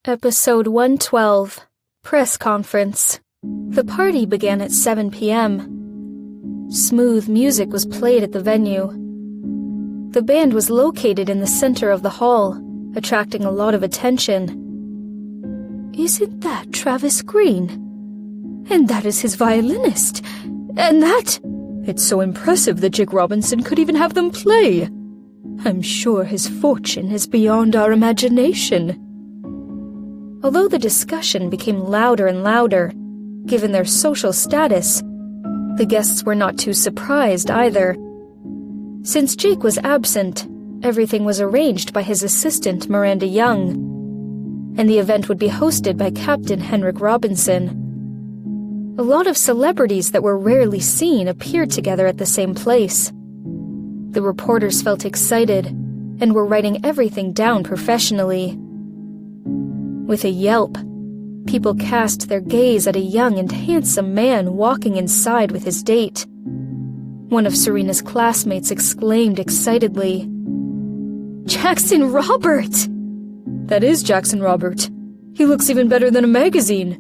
Episode 112, Press Conference. The party began at 7 p.m. Smooth music was played at the venue. The band was located in the center of the hall, attracting a lot of attention. Isn't that Travis Green? And that is his violinist. And that... It's so impressive that Jake Robinson could even have them play. I'm sure his fortune is beyond our imagination. Although the discussion became louder and louder, given their social status, the guests were not too surprised either. Since Jake was absent, everything was arranged by his assistant Miranda Young, and the event would be hosted by Captain Henrik Robinson. A lot of celebrities that were rarely seen appeared together at the same place. The reporters felt excited and were writing everything down professionally. With a yelp, people cast their gaze at a young and handsome man walking inside with his date. One of Serena's classmates exclaimed excitedly, "Jackson Robert!" "That is Jackson Robert. He looks even better than a magazine.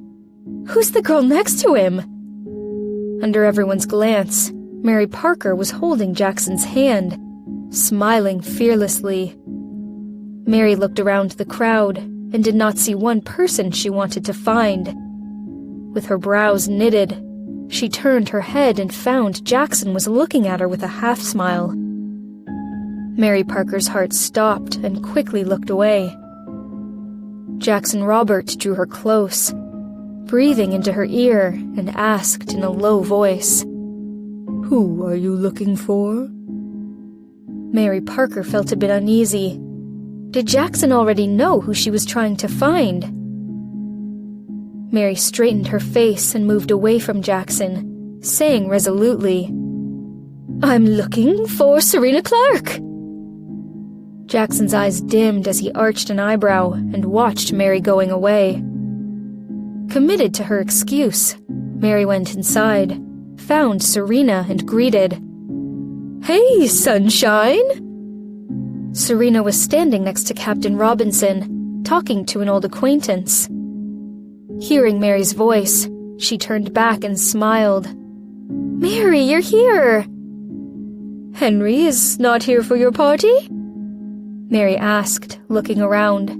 Who's the girl next to him?" Under everyone's glance, Mary Parker was holding Jackson's hand, smiling fearlessly. Mary looked around the crowd and did not see one person she wanted to find. With her brows knitted, she turned her head and found Jackson was looking at her with a half-smile. Mary Parker's heart stopped and quickly looked away. Jackson Robert drew her close, breathing into her ear, and asked in a low voice, "Who are you looking for?" Mary Parker felt a bit uneasy. Did Jackson already know who she was trying to find? Mary straightened her face and moved away from Jackson, saying resolutely, "I'm looking for Serena Clark." Jackson's eyes dimmed as he arched an eyebrow and watched Mary going away. Committed to her excuse, Mary went inside, found Serena and greeted, "Hey, sunshine!" Serena was standing next to Captain Robinson, talking to an old acquaintance. Hearing Mary's voice, she turned back and smiled. "Mary, you're here!" "Henry is not here for your party?" Mary asked, looking around.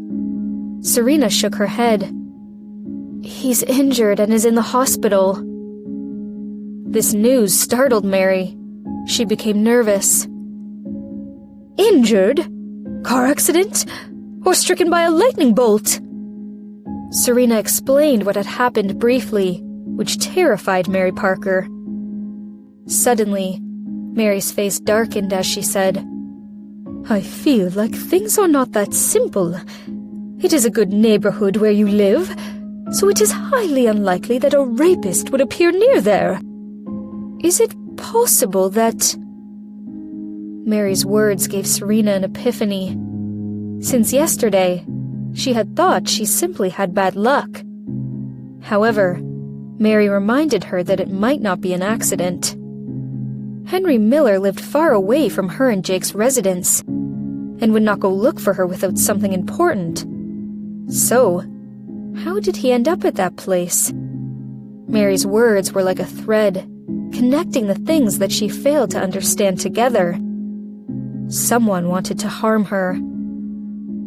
Serena shook her head. "He's injured and is in the hospital." This news startled Mary. She became nervous. "Injured? Car accident? Or stricken by a lightning bolt?" Serena explained what had happened briefly, which terrified Mary Parker. Suddenly, Mary's face darkened as she said, "I feel like things are not that simple. It is a good neighborhood where you live, so it is highly unlikely that a rapist would appear near there. Is it possible that..." Mary's words gave Serena an epiphany. Since yesterday, she had thought she simply had bad luck. However, Mary reminded her that it might not be an accident. Henry Miller lived far away from her and Jake's residence, and would not go look for her without something important. So, how did he end up at that place? Mary's words were like a thread, connecting the things that she failed to understand together. Someone wanted to harm her.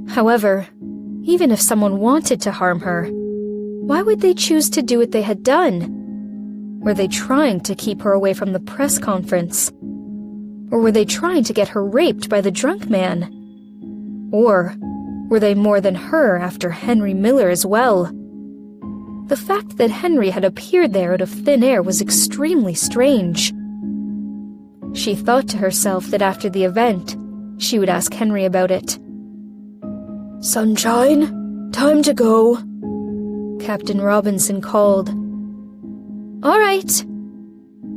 However, even if someone wanted to harm her, why would they choose to do what they had done? Were they trying to keep her away from the press conference? Or were they trying to get her raped by the drunk man? Or were they more than her after Henry Miller as well? The fact that Henry had appeared there out of thin air was extremely strange. She thought to herself that after the event, she would ask Henry about it. "Sunshine, time to go," Captain Robinson called. "All right."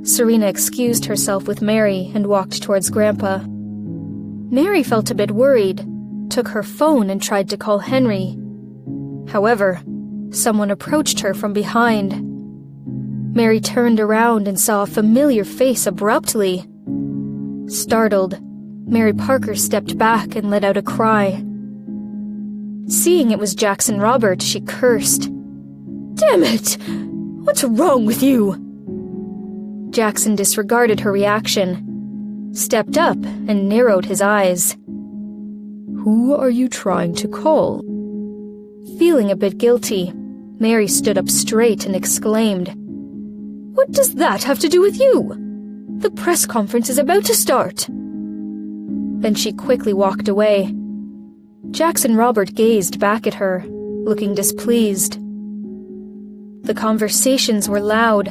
Serena excused herself with Mary and walked towards Grandpa. Mary felt a bit worried, took her phone and tried to call Henry. However, someone approached her from behind. Mary turned around and saw a familiar face abruptly. " Startled, Mary Parker stepped back and let out a cry. Seeing it was Jackson Robert, she cursed. "Damn it! What's wrong with you?" Jackson disregarded her reaction, stepped up, and narrowed his eyes. "Who are you trying to call?" Feeling a bit guilty, Mary stood up straight and exclaimed, "What does that have to do with you? The press conference is about to start." Then she quickly walked away. Jackson Robert gazed back at her, looking displeased. The conversations were loud.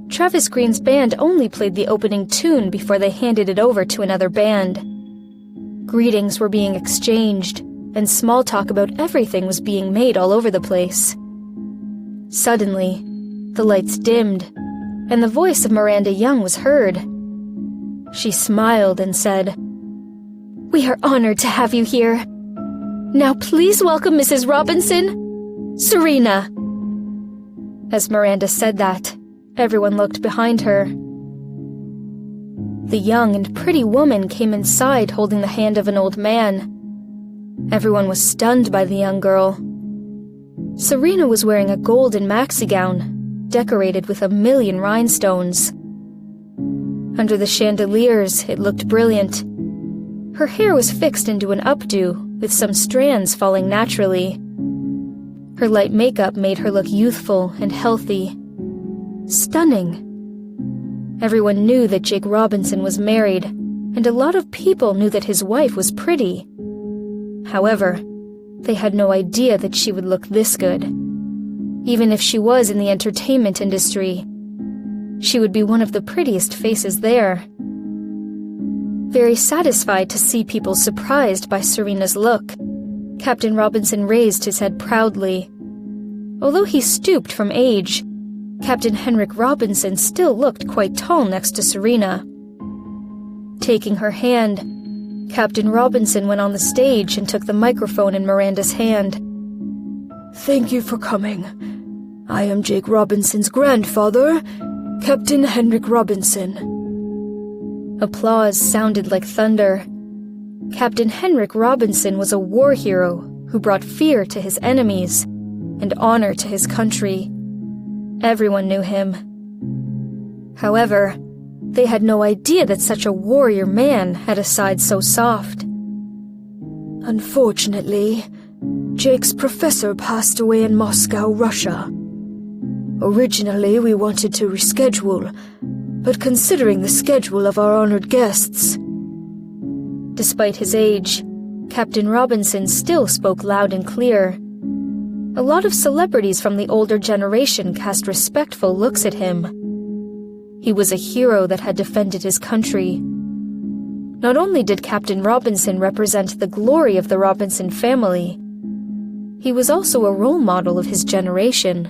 Travis Green's band only played the opening tune before they handed it over to another band. Greetings were being exchanged, and small talk about everything was being made all over the place. Suddenly, the lights dimmed, and the voice of Miranda Young was heard. She smiled and said, "We are honored to have you here. Now please welcome Mrs. Robinson, Serena." As Miranda said that, everyone looked behind her. The young and pretty woman came inside holding the hand of an old man. Everyone was stunned by the young girl. Serena was wearing a golden maxi gown, decorated with 1,000,000 rhinestones. Under the chandeliers, it looked brilliant. Her hair was fixed into an updo, with some strands falling naturally. Her light makeup made her look youthful and healthy. Stunning. Everyone knew that Jake Robinson was married, and a lot of people knew that his wife was pretty. However, they had no idea that she would look this good. Even if she was in the entertainment industry, she would be one of the prettiest faces there. Very satisfied to see people surprised by Serena's look, Captain Robinson raised his head proudly. Although he stooped from age, Captain Henrik Robinson still looked quite tall next to Serena. Taking her hand, Captain Robinson went on the stage and took the microphone in Miranda's hand. "Thank you for coming. I am Jake Robinson's grandfather, Captain Henrik Robinson." Applause sounded like thunder. Captain Henrik Robinson was a war hero who brought fear to his enemies and honor to his country. Everyone knew him. However, they had no idea that such a warrior man had a side so soft. "Unfortunately, Jake's professor passed away in Moscow, Russia. Originally, we wanted to reschedule, but considering the schedule of our honored guests..." Despite his age, Captain Robinson still spoke loud and clear. A lot of celebrities from the older generation cast respectful looks at him. He was a hero that had defended his country. Not only did Captain Robinson represent the glory of the Robinson family, he was also a role model of his generation.